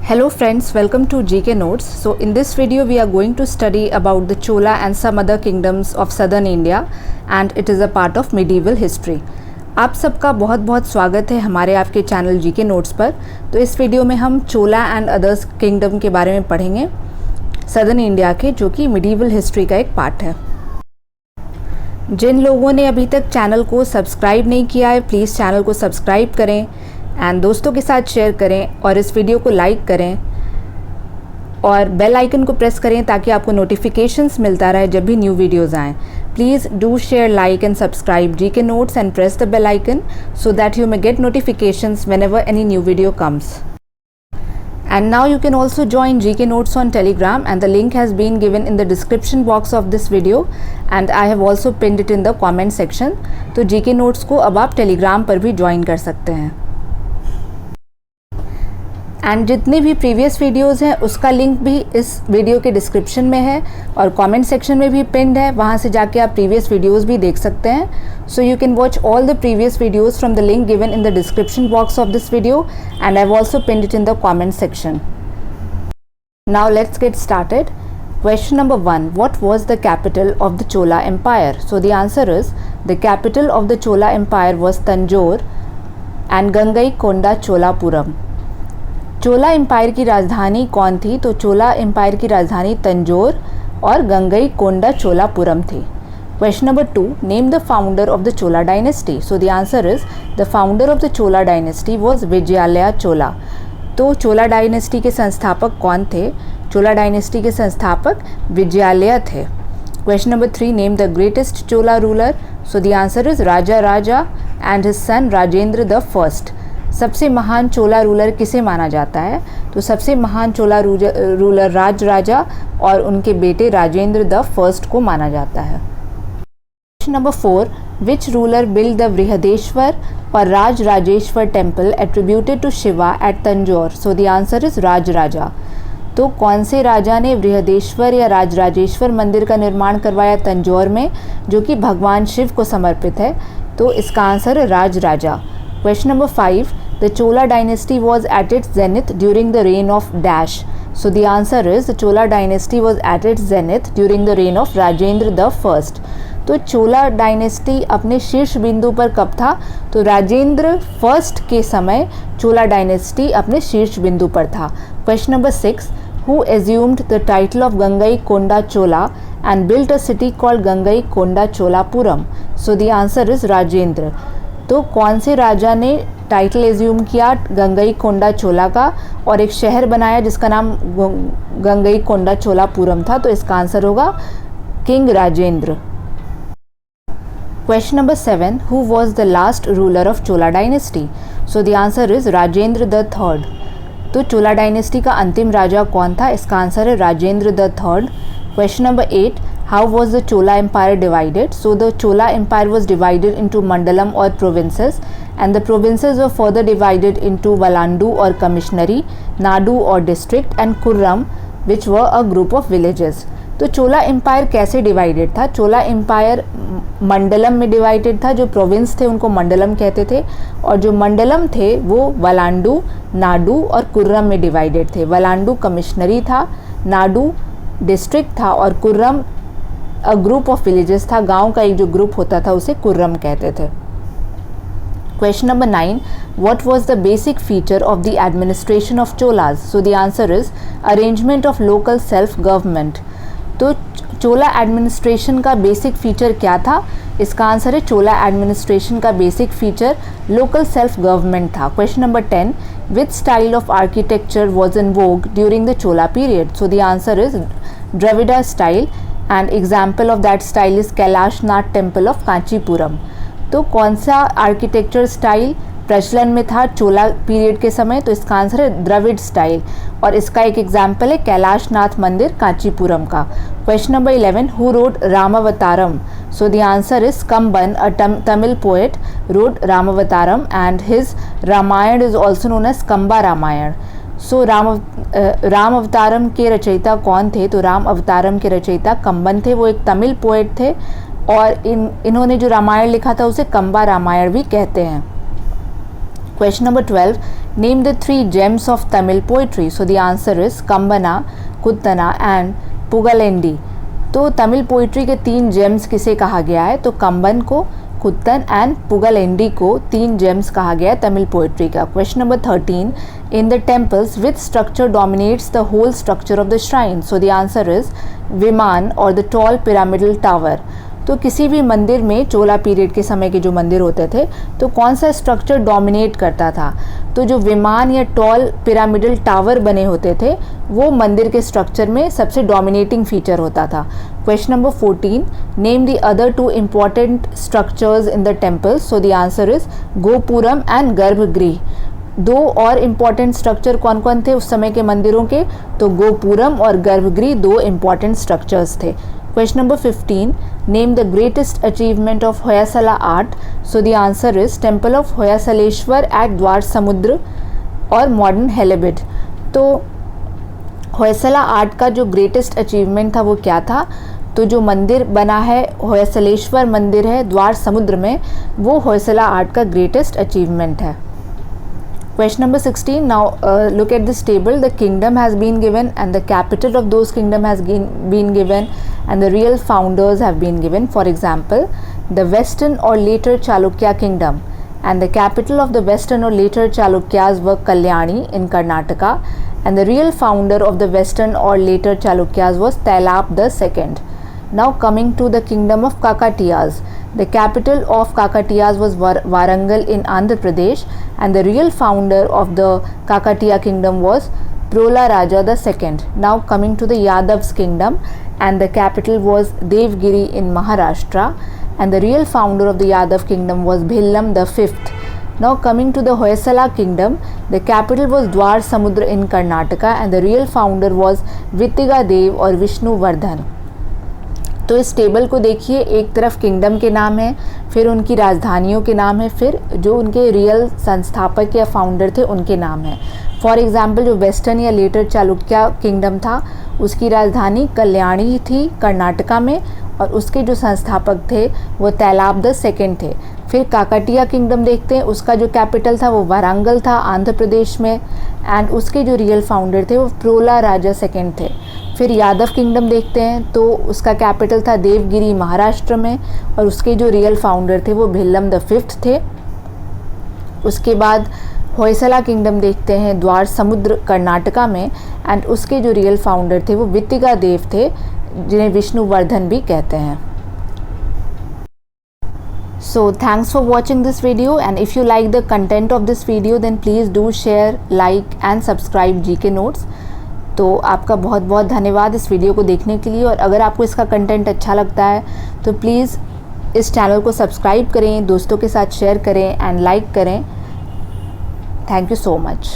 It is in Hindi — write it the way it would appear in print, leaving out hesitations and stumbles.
Hello friends, welcome to GK Notes. So in this video we are going to study about the Chola and some other kingdoms of southern India and it is a part of medieval history. आप सबका बहुत बहुत स्वागत है हमारे आपके चैनल GK Notes पर। तो इस वीडियो में हम चोला एंड अदर्स किंगडम के बारे में पढ़ेंगे सदर्न इंडिया के, जो कि medieval हिस्ट्री का एक पार्ट है। जिन लोगों ने अभी तक चैनल को सब्सक्राइब नहीं किया है प्लीज़ चैनल को सब्सक्राइब करें एंड दोस्तों के साथ शेयर करें और इस वीडियो को लाइक करें और बेल आइकन को प्रेस करें ताकि आपको नोटिफिकेशंस मिलता रहे जब भी न्यू वीडियोज़ आएँ। Please do share, like and subscribe GK Notes and press the bell icon so that you may get notifications whenever any new video comes. And now you can also join GK Notes on Telegram and the link has been given in the description box of this video and I have also pinned it in the comment section. तो GK Notes को अब आप Telegram पर भी ज्वाइन कर सकते हैं एंड जितने भी प्रीवियस वीडियोज़ हैं उसका लिंक भी इस वीडियो के डिस्क्रिप्शन में है और कमेंट सेक्शन में भी पिन्ड है, वहाँ से जाके आप प्रीवियस वीडियोज़ भी देख सकते हैं। So you can watch all the previous videos from the link given in the description box of this video and I have also pinned it in the comment section. Now let's get started. Question number 1. What was the capital of the Chola Empire? So the answer is the capital of the Chola Empire was Tanjore and Gangaikonda Cholapuram. Chola empire की राजधानी कौन थी? तो चोला एम्पायर की राजधानी तंजोर और गंगईकोंडा चोलापुरम थी। Question number 2. Name the founder of the Chola dynasty. So the answer is the founder of the Chola dynasty was Vijayalaya Chola. तो चोला डायनेस्टी के संस्थापक कौन थे? चोला डायनेस्टी के संस्थापक विजयालया थे। Question number 3. Name the greatest Chola ruler. So the answer is Raja Raja and his son Rajendra the first. सबसे महान चोला रूलर किसे माना जाता है? तो सबसे महान चोला रूलर राज राजा और उनके बेटे राजेंद्र द फर्स्ट को माना जाता है। Question number 4. Which ruler build the Brihadeshwara or Raj Rajeshwar temple attributed to Shiva at Tanjore. So the answer is Raj Raja. तो कौन से राजा ने बृहदेश्वर या राज राजेश्वर मंदिर का निर्माण करवाया तंजौर में, जो कि भगवान शिव को समर्पित है? तो इसका आंसर है राज राजा। Question number 5. The Chola dynasty was at its zenith during the reign of dash. So the answer is the Chola dynasty was at its zenith during the reign of Rajendra the first. तो चोला डायनेस्टी अपने शीर्ष बिंदु पर कब था? तो राजेंद्र फर्स्ट के समय चोला डायनेस्टी अपने शीर्ष बिंदु पर था। Question number 6. Who assumed the title of Gangaikonda Chola and built a city called Gangaikonda Cholapuram? So the answer is Rajendra. तो कौन से राजा ने टाइटल एज्यूम किया गंगईकोंडा चोला का और एक शहर बनाया जिसका नाम गंगईकोंडा चोलापुरम था? तो इसका आंसर होगा king Rajendra. Question number 7. Who was the last ruler of Chola dynasty? So the answer is Rajendra the third. तो चोला डायनेस्टी का अंतिम राजा कौन था? इसका आंसर है Rajendra the third. Question number 8. How was the Chola Empire divided? So the Chola Empire was divided into Mandalam or provinces and the provinces were further divided into Valandu or commissionary, Nadu or district and Kurram which were a group of villages. तो चोला एम्पायर कैसे डिवाइडेड था? चोला एम्पायर मंडलम में डिवाइडेड था। जो प्रोविंस थे उनको मंडलम कहते थे और जो मंडलम थे वो वलांडू, नाडू और कुर्रम में डिवाइडेड थे। वलांडू कमिश्नरी था, नाडू डिस्ट्रिक्ट था और Kurram a group of villages था। गांव का एक जो ग्रुप होता था उसे कुर्रम कहते थे। Question number 9. What was the basic feature of the administration of Cholas? So the answer is arrangement of local self government. तो चोला एडमिनिस्ट्रेशन का बेसिक फीचर क्या था? इसका आंसर है चोला एडमिनिस्ट्रेशन का basic feature local self government था। Question number 10. Which style of architecture was in vogue during the Chola period? So the answer is Dravida style and example of that style is Kailashnath temple of Kanchipuram. तो कौन सा आर्किटेक्चर स्टाइल प्रचलन में था चोला पीरियड के समय? तो इसका आंसर है द्रविड़ स्टाइल और इसका एक एग्जाम्पल है कैलाशनाथ मंदिर कांचीपुरम का। Question number 11. Who wrote Ramavataram? So the answer is Kamban, a Tamil poet wrote Ramavataram and his Ramayana is also known as Kamba Ramayana. सो राम अवतारम के रचयिता कौन थे? तो राम अवतारम के रचयिता कंबन थे। वो एक तमिल पोएट थे और इन्होंने जो रामायण लिखा था उसे कंबा रामायण भी कहते हैं। Question number 12. Name the 3 gems of Tamil poetry. So the answer is Kambana, Kuttana and Pugalendi. तो तमिल पोइट्री के 3 जेम्स किसे कहा गया है? तो कंबन को, कुत्तन एंड पुगलेंडी को 3 जेम्स कहा गया है तमिल पोइट्री का. Question number 13. In the temples which structure dominates the whole structure of the shrine? So the answer is vimana और द टॉल पिरामिडल टावर. तो किसी भी मंदिर में चोला पीरियड के समय के जो मंदिर होते थे तो कौन सा स्ट्रक्चर डोमिनेट करता था? तो जो विमान या टॉल पिरामिडल टावर बने होते थे वो मंदिर के स्ट्रक्चर में सबसे डोमिनेटिंग फीचर होता था. Question number 14. Name the other 2 important structures in the temple. So the answer is gopuram and गर्भगृह. 2 और इम्पॉर्टेंट स्ट्रक्चर कौन कौन थे उस समय के मंदिरों के? तो गोपुरम और गर्भगृह 2 इम्पॉर्टेंट स्ट्रक्चर्स थे. Question number 15. Name the greatest achievement of Hoysala art. So the answer is Temple of Hoysaleshwar at द्वार समुद्र और मॉडर्न हेलेबिड. तो होयसला आर्ट का जो ग्रेटेस्ट अचीवमेंट था वो क्या था? तो जो मंदिर बना है होयसलेश्वर मंदिर है द्वार समुद्र में, वो होयसला आर्ट का ग्रेटेस्ट अचीवमेंट है. Question number 16. Now look at this table. The kingdom has been given and the capital of those kingdom has been given and the real founders have been given. For example, the Western or later Chalukya kingdom, and the capital of the Western or later Chalukyas were Kalyani in Karnataka, and the real founder of the Western or later Chalukyas was Tailap II. Now coming to the kingdom of Kakatiyas. The capital of Kakatiyas was Warangal in Andhra Pradesh, and the real founder of the Kakatiya kingdom was Prola Raja II. Now coming to the Yadav's kingdom, and the capital was Devgiri in Maharashtra, and the real founder of the Yadav kingdom was Bhillam V. Now coming to the Hoysala kingdom, the capital was Dwar Samudra in Karnataka, and the real founder was Vittiga Dev or Vishnuvardhan. तो इस टेबल को देखिए, एक तरफ किंगडम के नाम है, फिर उनकी राजधानियों के नाम है, फिर जो उनके रियल संस्थापक या फाउंडर थे उनके नाम है. फॉर एग्जांपल जो वेस्टर्न या लेटर चालुक्य किंगडम था उसकी राजधानी कल्याणी थी कर्नाटका में, और उसके जो संस्थापक थे वो तैलाब II थे. फिर काकटिया किंगडम देखते हैं, उसका जो कैपिटल था वो वारंगल था आंध्र प्रदेश में, एंड उसके जो रियल फाउंडर थे वो प्रोला राजा II थे. फिर यादव किंगडम देखते हैं, तो उसका कैपिटल था देवगिरी महाराष्ट्र में, और उसके जो रियल फाउंडर थे वो भिल्लम V थे. उसके बाद होयसला किंगडम देखते हैं द्वार समुद्र कर्नाटका में, एंड उसके जो रियल फाउंडर थे वो वित्तिगा देव थे, जिन्हें विष्णुवर्धन भी कहते हैं. So thanks for watching this video, and if you like the content of this video then please do share, like and subscribe GK Notes. तो आपका बहुत बहुत धन्यवाद इस वीडियो को देखने के लिए, और अगर आपको इसका कंटेंट अच्छा लगता है तो प्लीज़ इस चैनल को सब्सक्राइब करें, दोस्तों के साथ शेयर करें एंड लाइक करें. Thank you so much.